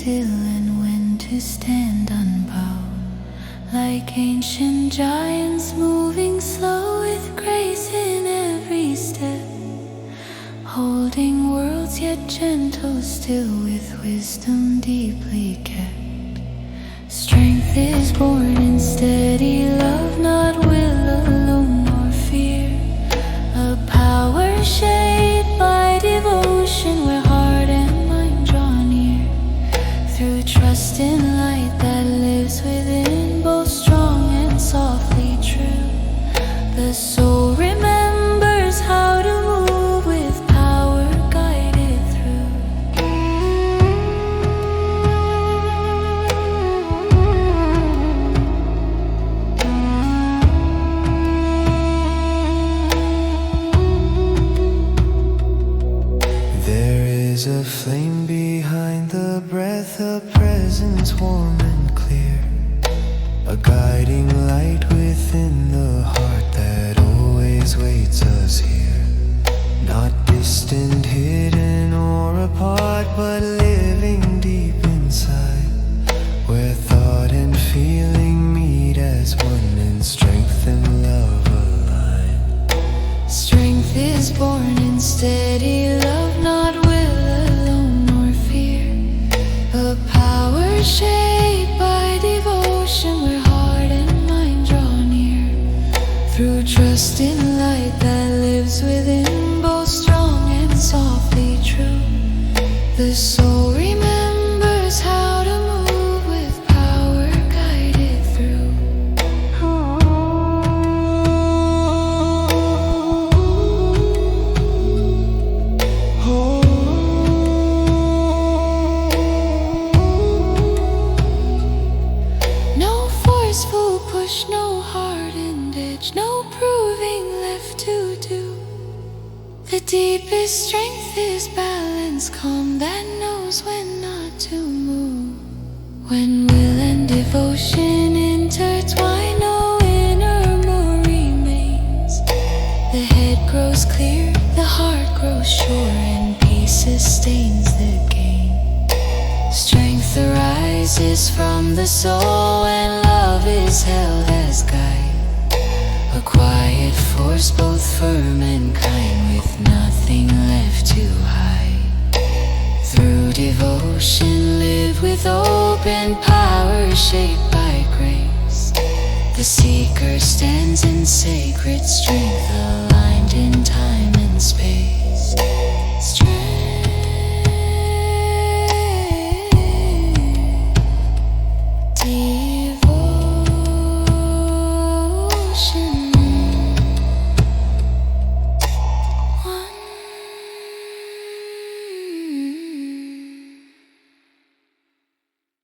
still and when to stand unbowed. Like ancient giants moving slow with grace in every step, holding worlds yet gentle still with wisdom deeply kept. Strength is born in steady love, not will alone nor fear. A power shaped by devotion where heart and mind draw near. Through trust in light that lives within, both strong and softly true. The soul remembers how to move with power guided through. There is a flame behind the breath, a presence warm and clear, a guiding light within the heart that always waits us here. Not distant, hidden or apart, but living deep inside, where thought and feeling meet as one, and strength and love align. Strength is born in steady love, not will alone nor fear. A power shaped by devotion where heart and mind draw near. Through trust in light that lives within, both strong and softly true. The soul remembers how to move with power guided through. No forceful push, no hardened edge, no proving left to do. The deepest strength is balance, calm that knows when not to move. When will and devotion intertwine, no inner more remains. The head grows clear, the heart grows sure, and peace sustains the gain. Strength arises from the soul when love is held as guide. A quiet force both firm and kind, with nothing left to hide. Through devotion live with open power shaped by grace. The seeker stands in sacred strength, aligned in time and space.